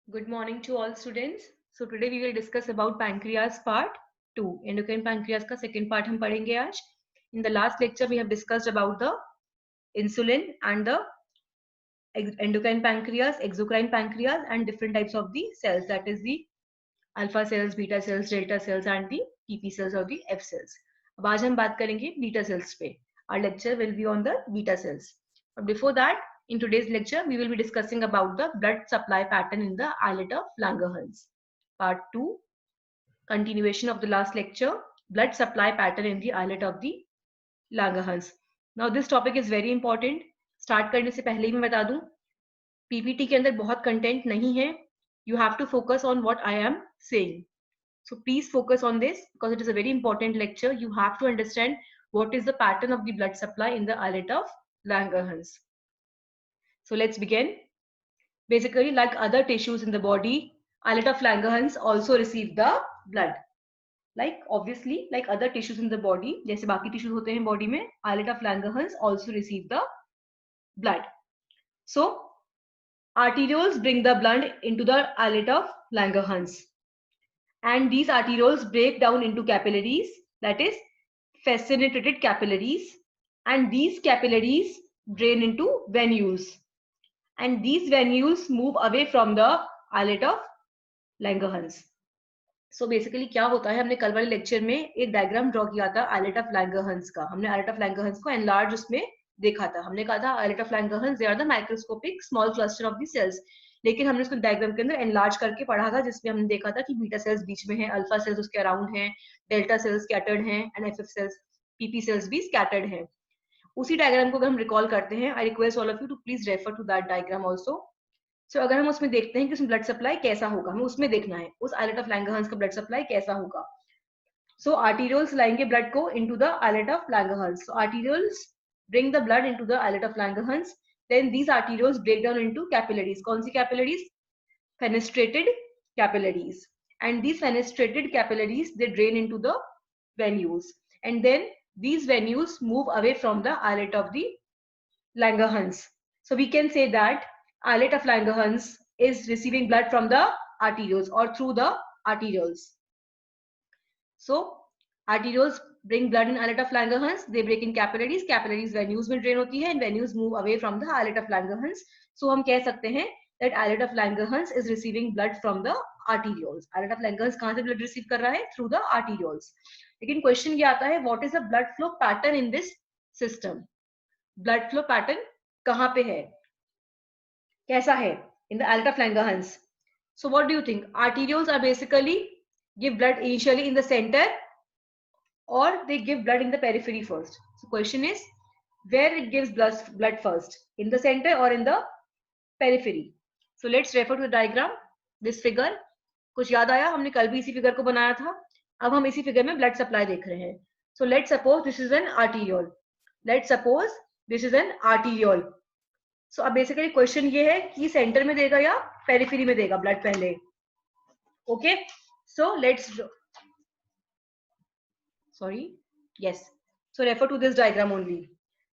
Good morning to all students. So today we will discuss about pancreas part 2. Endocrine pancreas का second part हम पढ़ेंगे आज. In the last lecture we have discussed about the insulin and the endocrine pancreas, exocrine pancreas and different types of the cells, that is the alpha cells, beta cells, delta cells and the PP cells or the F cells. अब आज हम बात करेंगे beta cells पे. Our lecture will be on the beta cells. But before that, in today's lecture, we will be discussing about the blood supply pattern in the islet of Langerhans. Part 2, continuation of the last lecture, blood supply pattern in the islet of the Langerhans. Now this topic is very important. Start करने से पहले ही मैं बता दूं, PPT के अंदर बहुत content नहीं है. You have to focus on what I am saying. So please focus on this because it is a very important lecture. You have to understand what is the pattern of the blood supply in the islet of Langerhans. So let's begin. Basically, like other tissues in the body, islet of Langerhans also receive the blood. Like obviously, like other tissues in the body, जैसे बाकी tissues होते हैं body में, islet of Langerhans also receive the blood. So arterioles bring the blood into the islet of Langerhans, and these arterioles break down into capillaries, that is fascinated capillaries, and these capillaries drain into venules, and these venules move away from the islet of Langerhans. So basically क्या होता है, हमने कल वाले lecture में एक diagram draw किया था आइलेट ऑफ लैंगरहंस का. हमने आइलेट ऑफ लैंगरहंस को एनलार्ज उसमें देखा था. हमने कहा था islet of Langerhans they are the microscopic small cluster of the cells, लेकिन हमने उसको डायग्राम के अंदर एनलार्ज करके पढ़ा था, जिसमें हमने देखा था कि बीटा सेल्स बीच में है, अल्फा सेल्स उसके अराउंड हैं, डेल्टा सेल्स स्कैटर्ड हैं and FF cells, PP cells भी स्कैटर्ड हैं. उसी डायग्राम को अगर हम रिकॉल करते हैं, I request all of you to please refer to that diagram also. So अगर हम उसमें देखते हैं कि उसमें ब्लड सप्लाई कैसा होगा, हमें उसमें देखना है उस आइलेट ऑफ लैंगरहंस का ब्लड सप्लाई कैसा होगा. सो आर्टीरियल्स लाएंगे ब्लड को into the islet of Langerhans. So arterioles bring the blood into the islet of Langerhans. Then these arterioles break down into capillaries. कौन सी capillaries? Fenestrated capillaries. And these fenestrated capillaries they drain into the venules, and then these venules move away from the islet of the Langerhans. So we can say that islet of Langerhans is receiving blood from the arterioles or through the arterioles. So arterioles bring blood in islet of Langerhans. They break in capillaries. Capillaries venules में drain होती है and venules move away from the islet of Langerhans. So हम कह सकते हैं that islet of Langerhans is receiving blood from the arterioles. Islet of Langerhans कहाँ से blood receive कर रहा है? Through the arterioles. लेकिन क्वेश्चन ये आता है, what is the blood flow pattern in this system? Blood flow pattern कहाँ पे है, कैसा है in the islet of Langerhans? So what do you think? Arterioles are basically give blood initially in the center or they give blood in the periphery first. So question is, where it gives blood first, in the center or in the periphery? So let's refer to the diagram, this figure. कुछ याद आया? हमने कल भी इसी figure को बनाया था. अब हम इसी फिगर में ब्लड सप्लाई देख रहे हैं. So let's suppose this is an arteriole. Let's suppose this is an arteriole. So अब बेसिकली क्वेश्चन ये है कि सेंटर में देगा या पेरिफेरी में देगा ब्लड पहले. Okay, so let's, sorry, yes, so refer to this diagram only.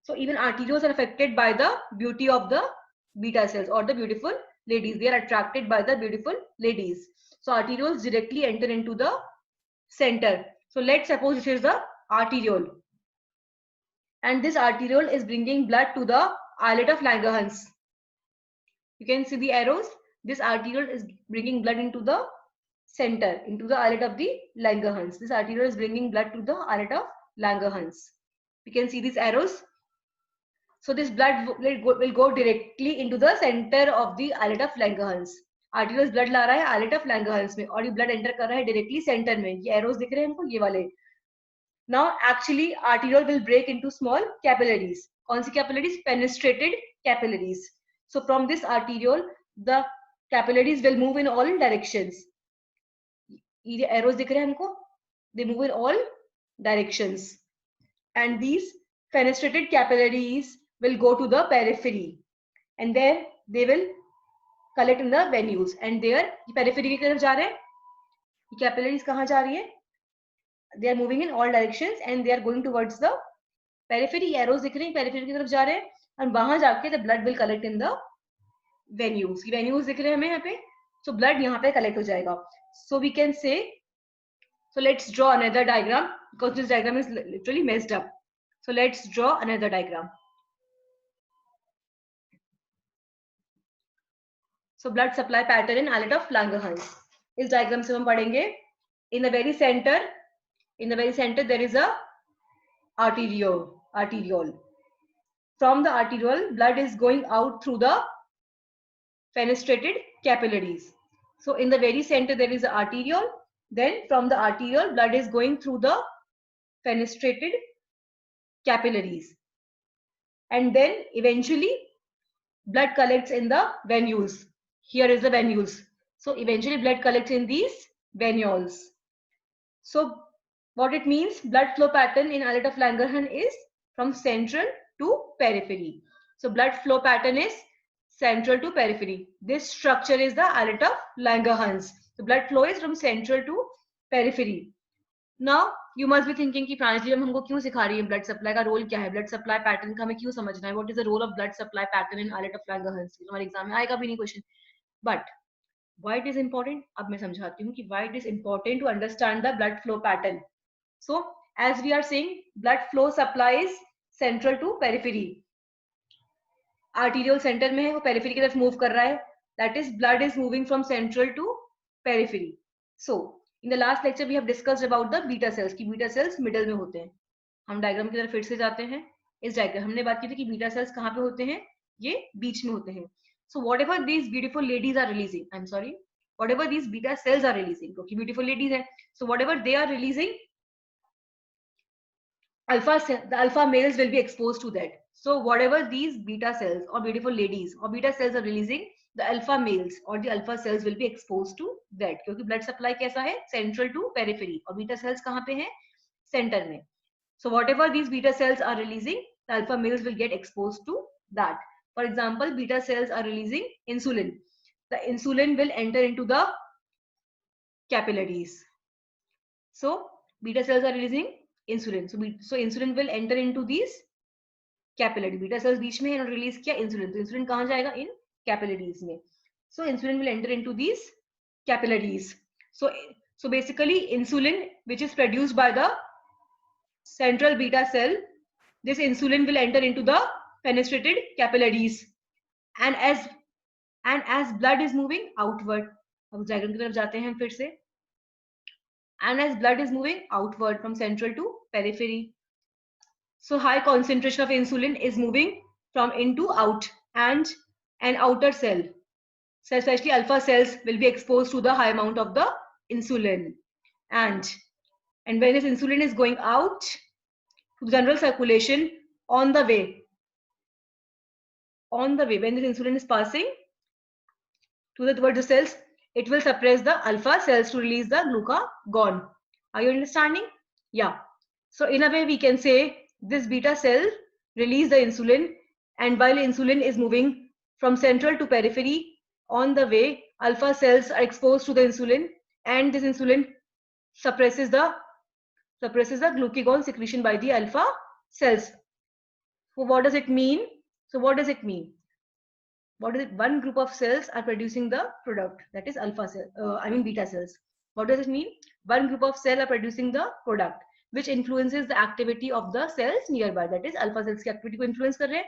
So even arterioles are affected by the beauty of the beta cells or the beautiful ladies. They are attracted by the beautiful ladies. So arterioles directly enter into the center. So let's suppose this is the arteriole, and this arteriole is bringing blood to the islet of Langerhans. You can see the arrows. This arteriole is bringing blood into the center, into the islet of the Langerhans. This arteriole is bringing blood to the islet of Langerhans. You can see these arrows. So this blood will go directly into the center of the islet of Langerhans. Arteriole blood ला रहा है islet of Langerhans में और ये blood enter कर रहा है directly center में. ये arrows दिख रहे हैं हमको, ये वाले. Now actually arteriole will break into small capillaries. कौन सी capillaries? Fenestrated capillaries. So from this arteriole, the capillaries will move in all directions. ये arrows दिख रहे हैं हमको, they move in all directions, and these fenestrated capillaries will go to the periphery, and there they will collect in the venules, and there periphery की तरफ जा रहे हैं. ये capillaries कहाँ जा रही है? They are moving in all directions and they are going towards the periphery. Arrows दिख रहे हैं, periphery की तरफ जा रहे हैं, और वहां जाके the blood will collect in the venues. venues दिख रहे हैं हमें यहाँ पे. So blood यहाँ पे collect हो जाएगा. So we can say, so let's draw another diagram because this diagram is literally messed up. So let's draw another diagram. So blood supply pattern in islet of Langerhans. इस diagram से हम पढ़ेंगे. In the very center there is a arteriole. From the arteriole, blood is going out through the fenestrated capillaries. So in the very center there is an arteriole. Then from the arteriole, blood is going through the fenestrated capillaries. And then eventually blood collects in the venules. Here is the venules. So eventually blood collects in these venules. So what it means, blood flow pattern in islet of Langerhans is from central to periphery. So blood flow pattern is central to periphery. This structure is the islet of Langerhans. The blood flow is from central to periphery. Now you must be thinking कि प्रांजलि हमको क्यों सिखा रही है blood supply का role क्या है, blood supply pattern का हमें क्यों समझना है, what is the role of blood supply pattern in islet of Langerhans. हमारे एग्जाम में आएगा भी नहीं question. But why it is important, अब मैं समझाती हूँ कि why it is important to understand the blood flow pattern. So as we are saying, blood flow supply is central to periphery. Arteriole center में है, वो periphery की तरफ move कर रहा है. That is, blood is moving from central to periphery. So in the last lecture we have discussed about the beta cells कि beta cells middle में होते हैं. हम डायग्राम की तरफ फिर से जाते हैं. इस डायग्राम हमने बात की थी कि बीटा सेल्स कहाँ पे होते हैं, ये बीच में होते हैं. So whatever these beautiful ladies are releasing, I'm sorry, whatever these beta cells are releasing, क्योंकि beautiful ladies हैं, so whatever they are releasing, the alpha males will be exposed to that. So whatever these beta cells or beautiful ladies or beta cells are releasing, the alpha males or the alpha cells will be exposed to that. क्योंकि blood supply कैसा है, central to periphery, और beta cells कहाँ पे हैं, center में. So whatever these beta cells are releasing, the alpha males will get exposed to that. For example, beta cells are releasing insulin. The insulin will enter into the capillaries. So beta cells are releasing insulin. So insulin will enter into these capillaries. Beta cells बीच में है, release किया insulin. तो insulin कहाँ जाएगा, in capillaries में. So insulin will enter into these capillaries. So basically insulin, which is produced by the central beta cell, this insulin will enter into the fenestrated capillaries, and as blood is moving outward, अब diagram की तरफ जाते हैं फिर से. And as blood is moving outward from central to periphery, so high concentration of insulin is moving from in to out, and an outer cell, so especially alpha cells, will be exposed to the high amount of the insulin. And when this insulin is going out to the general circulation, on the way, when this insulin is passing towards the cells, it will suppress the alpha cells to release the glucagon. Are you understanding? Yeah. So in a way we can say this beta cell release the insulin, and while insulin is moving from central to periphery, on the way alpha cells are exposed to the insulin, and this insulin suppresses the glucagon secretion by the alpha cells. So what does it mean? One group of cells are producing the product, that is alpha cell, beta cells. What does it mean? One group of cells are producing the product which influences the activity of the cells nearby, that is alpha cells की activity को influence कर रहे हैं,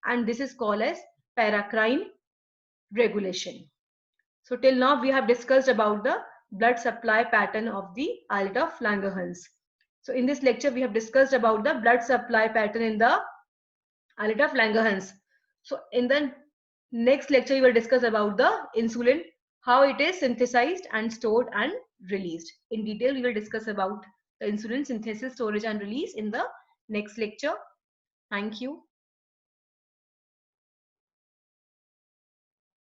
and this is called as paracrine regulation. So till now we have discussed about the blood supply pattern of the islet of Langerhans. So in this lecture we have discussed about the blood supply pattern in the islet of Langerhans. So in the next lecture we will discuss about the insulin, how it is synthesized and stored and released. In detail we will discuss about the insulin synthesis, storage and release in the next lecture. Thank you.